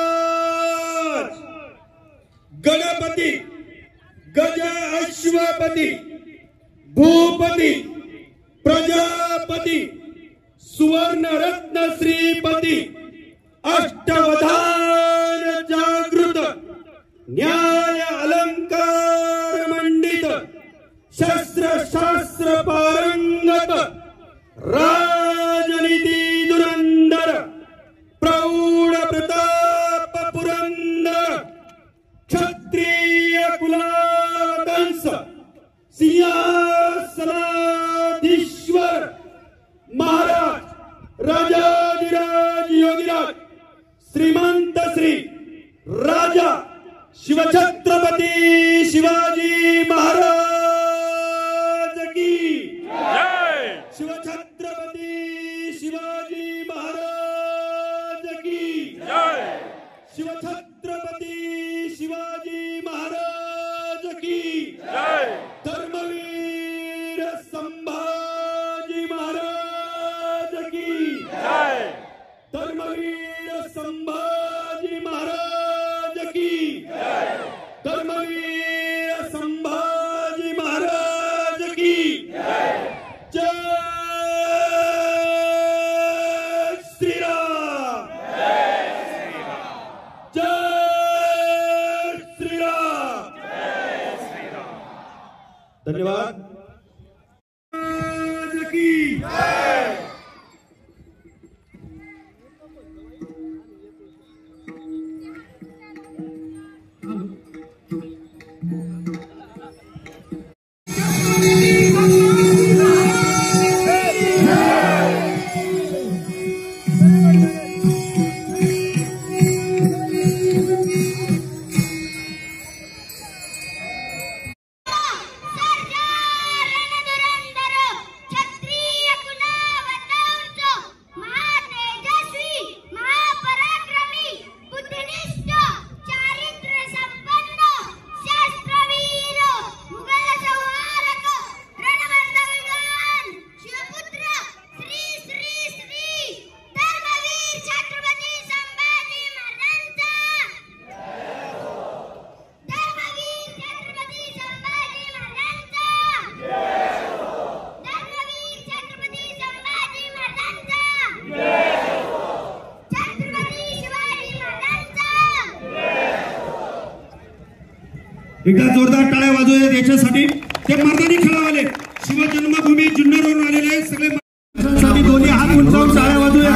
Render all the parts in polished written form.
महाराज गणपती गज अश्वपती भूपती प्रजापती सुवर्ण रत्न श्रीपती अष्टवधान जागृत न्याय अलंकार मंडित शस्त्र शास्त्र पारंगत राजनीती दुरंदर प्रौढ प्रताप पुरंदर क्षत्रिय कुलादंस सिंहासनाधीश्वर महाराज राजाधिराज योगीराज श्रीमंत श्री राजा शिवछत्रपती शिवाजी महाराज की जय। शिवछत्रपती शिवाजी महाराज की जय। शिवछत्रपती शिवाजी महाराज की जय। धर्मवीर संभाजी महाराज की जय। धर्मवीर संभाजी महाराज की जय। धर्मवीर संभाजी महाराज की जय। जय श्रीराम। जय श्रीराम। जय श्रीराम। जय श्रीराम। धन्यवाद। की जय। एकदा जोरदार टाळ्या वाजवूया याच्यासाठी ते मर्दानी खेळावाले शिवजन्मभूमी जुन्नरवरून आलेले सगळे साठी दोन्ही हात उंचावून टाळ्या वाजवूया।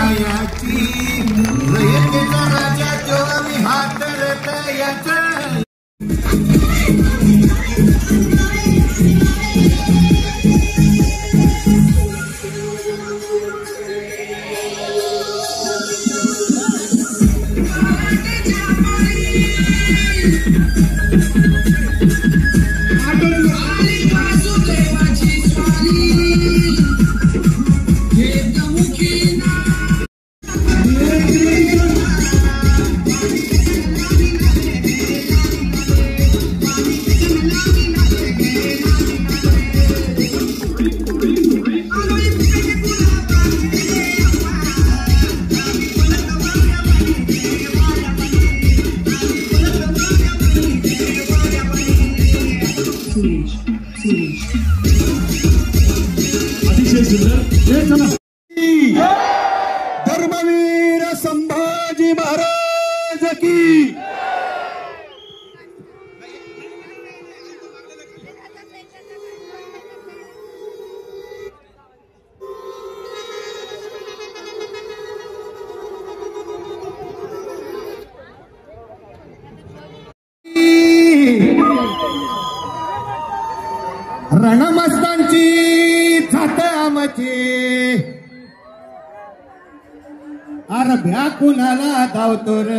धर्मवीर संभाजी महाराज की रणमस्तांची थाट आमची अरभ्या कुणाला धावतो र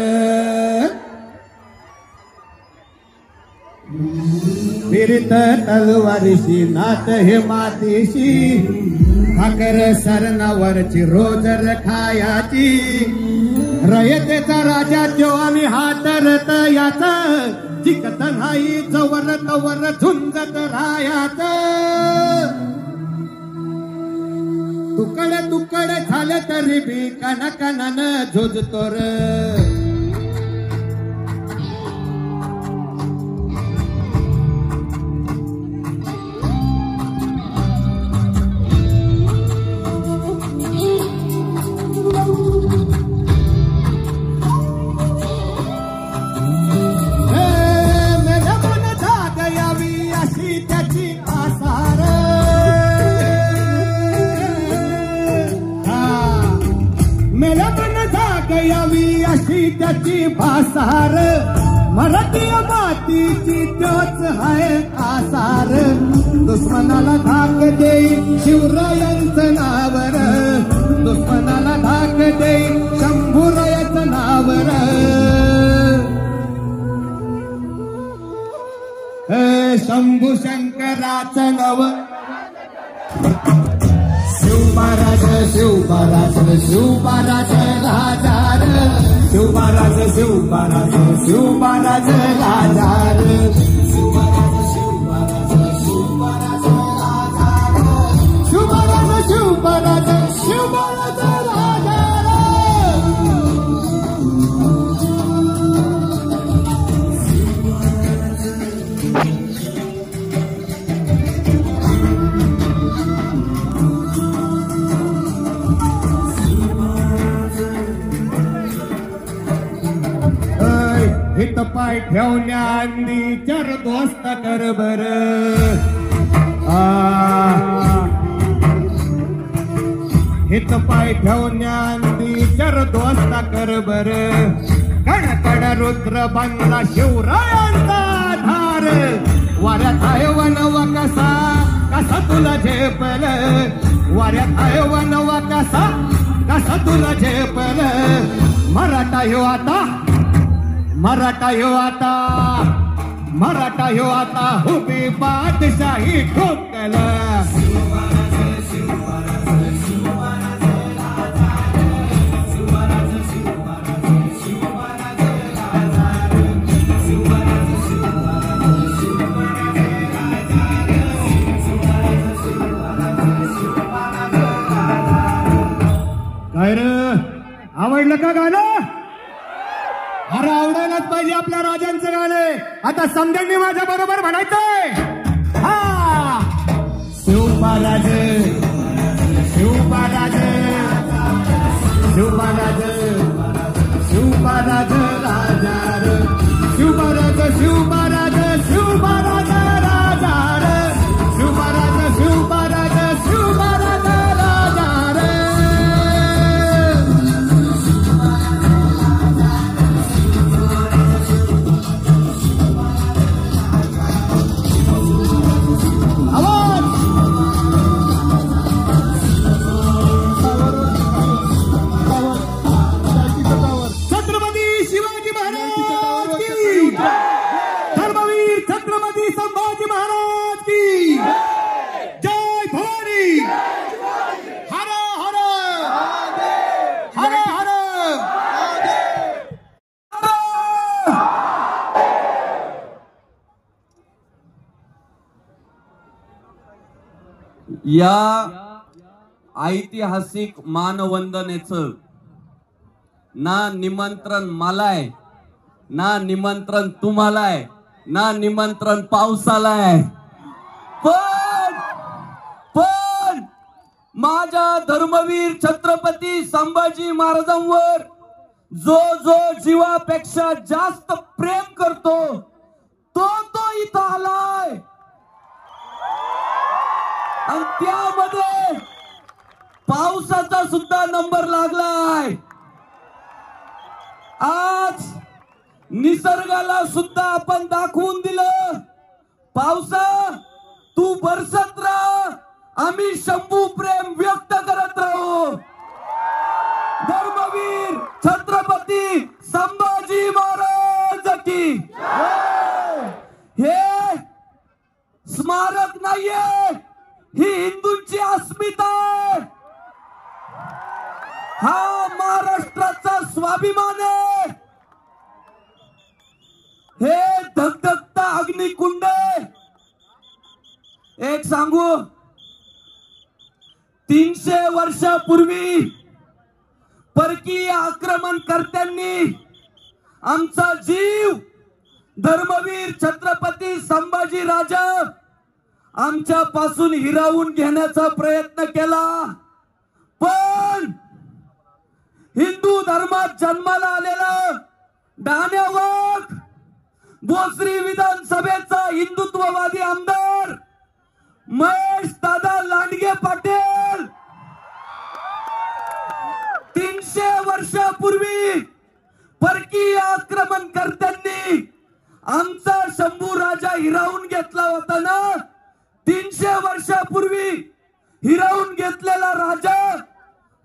फिरत तलवारीशी नात हे मातीशी भाकर सरणावरची रोज खायाची रयतेचा राजा जो आम्ही हातरत याच जिकत नाही जवर तवर झुंजत रायाच तुकड तुकड झालं तरी बी कणकणानं झोजतो र त्याची भासार मराठी मातीची तोच आहे आसार दुश्मनाला धाक देई शिवरायांचं नावर दुश्मनाला धाक देई शंभूरायाचं नावर शंभू शंकराचं नाव शिवबाराज शिवबाराज शिवबाराज राजार शिवबाराज शिवबाराज शिवबाराज राजार शिवबाराज शिवबाराज शिवबाराज राजार शिवबाराज शिवबाराज शिवबाराज राजार हित पाय ठेवण्या अंदी चर दोस्त कर बर हित पाय ठेवण्या अंदी चर दोस्त कर बर कण रुद्र बनला शिवरायांचा धार वाऱ्यात आहे वनवा कसा कसा तुला झेपल वाऱ्यात आहे वनवा कसा कसा तुला झेपल मराठा ह्यो आता मराठा ह्यो आता मराठा ह्यो आता हुबी बादशाही ठोकल काय रे आवडलं का गाणं अरे आवडायलाच पाहिजे आपल्या राजांचं गाणं आता समजांनी माझ्या बरोबर म्हणायचंय हा शिवबाराज शिवबाराज शिवबाराज शिवबाराज राजार शिवबाराज शिवबाराज शिवबाराज राजार शिवबाराज शिवबाराज शिवबाराज राजार या ऐतिहासिक मानवंदनेचं ना निमंत्रण मला आहे ना निमंत्रण तुम्हाला आहे ना निमंत्रण पावसाला आहे पण माझ्या धर्मवीर छत्रपती संभाजी महाराजांवर जो जो जीवापेक्षा जास्त प्रेम करतो तो इथं आलाय आणि त्यामध्ये पावसाचा सुद्धा नंबर लागलाय आज निसर्गाला सुद्धा आपण दाखवून दिलं पावसा तू बरसत राह आम्ही शंभू प्रेम व्यक्त करत राहू धर्मवीर छत्रपती संभाजी महाराज की हे स्मारक नाहीये ही हिंदूंची अस्मिता आहे अभिमान आहे. हे धगधगता अग्निकुंड. एक सांगू, 300 वर्षापूर्वी परकीय आक्रमणकर्त्यांनी आमचा जीव धर्मवीर छत्रपती संभाजी राजा आमच्या पासून हिरावून घेण्याचा प्रयत्न केला. पण हिंदू धर्मात जन्माला आलेला डहाण्या वाघ, भोसरी विधानसभेचा हिंदुत्ववादी आमदार महेश दादा लांडगे पाटील 300 वर्षापूर्वी परकीय आक्रमणकर्त्यांनी आमचा शंभू राजा हिरावून घेतला होता ना. 300 वर्षापूर्वी हिरावून घेतलेला राजा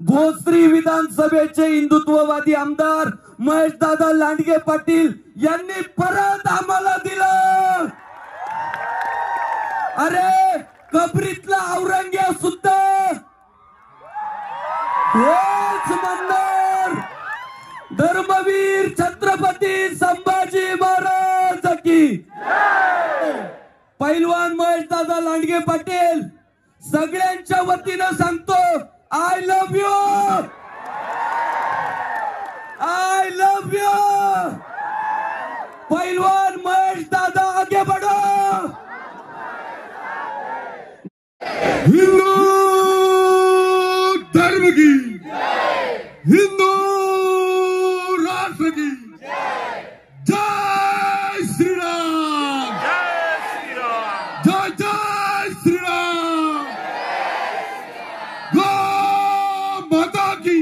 भोसरी विधानसभेचे हिंदुत्ववादी आमदार महेश दादा लांडगे पाटील यांनी परत आम्हाला दिलं. अरे कबरीतला औरंग्या सुद्धा हेच म्हणणार, धर्मवीर छत्रपती संभाजी महाराज की. पैलवान महेश दादा लांडगे पाटील सगळ्यांच्या वतीनं सांगतो, I love you, I love you. पैलवान महेश दादा आगे बढ़ो. हिंदू धर्म की, हिंदू राष्ट्र की जय श्री राम, जय जय श्री राम, गौ माता की,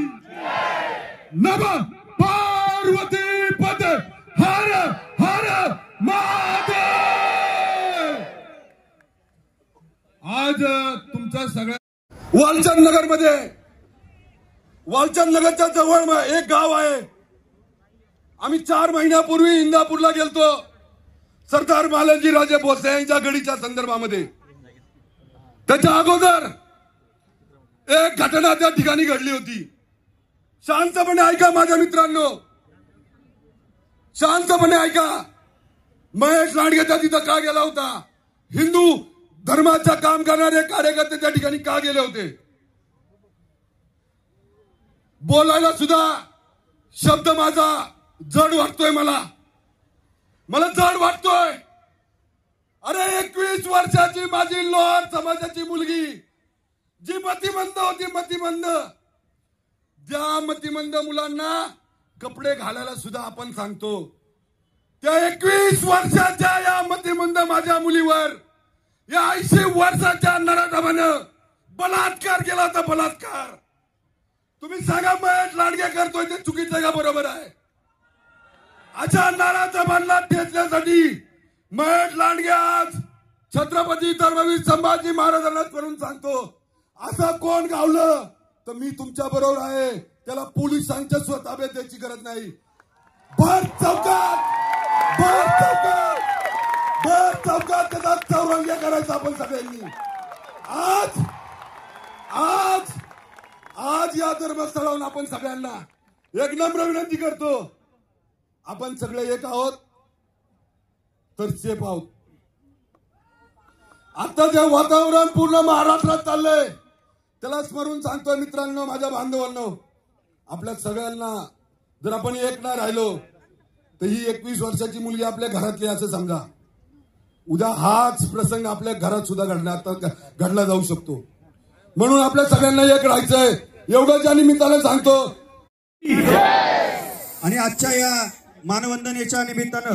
नमः पार्वती पते, हर हर महादेव. आज तुमचा सगळ्या वालचंद नगर मध्ये, वालचंद नगरच्या जवळ एक गाव आहे. आम्ही 4 महिन्यापूर्वी इंदापूरला गेलतो सरदार मालनजी राजे भोसले यांच्या गडीच्या संदर्भामध्ये. त्याच्या अगोदर एक घटना त्या ठिकाणी घडली होती. शांतपणे ऐका माझ्या मित्रांनो, शांतपणे ऐका. महेश लांडगे त्या तिथं का गेला होता? हिंदू धर्माचं काम करणारे कार्यकर्ते त्या ठिकाणी का गेले होते? बोलायला सुद्धा शब्द माझा जड वाटतोय, मला जड वाटतोय. अरे 21 वर्षाची माझी लोहार समाजाची मुलगी जी मतिमंद होती, मतिमंद, ज्या मतिमंद मुलांना कपडे घालायला सुद्धा आपण सांगतो, त्या 21 वर्षाच्या या मतिमंद माझ्या मुलीवर या 80 वर्षाच्या नराधमानं बलात्कार केला होता. बलात्कार. तुम्ही सांगा महेश लांडगे करतोय ते चुकीचं का बरोबर आहे? अशा नराधमांना ठेचण्यासाठी महेश लांडगे आज छत्रपती धर्मवीर संभाजी महाराजांना करून सांगतो, असं कोण गावलं तर मी तुमच्या बरोबर आहे, त्याला पोलिसांच्या ताब्यात द्यायची गरज नाही. भर चौकात, भर चौकात, भर चौकात त्याचा चौरंग्या करायचा आपण सगळ्यांनी. आज आज आज या धर्मस्थळावरून आपण सगळ्यांना एक नम्र विनंती करतो, आपण सगळे एक आहोत तर सेफ आहोत. आता जे वातावरण पूर्ण महाराष्ट्रात चाललंय त्याला स्मरून सांगतोय मित्रांनो, माझ्या बांधवांनो, आपल्या सगळ्यांना जर आपण एक ना राहिलो तर ही 21 वर्षाची मुलगी आपल्या घरातली असं समजा. उद्या हाच प्रसंग आपल्या घरात सुद्धा घडला जाऊ शकतो. म्हणून आपल्या सगळ्यांना एक राहायचंय, एवढं ज्या निमित्तानं सांगतो. आणि आजच्या या मानवंदनेच्या निमित्तानं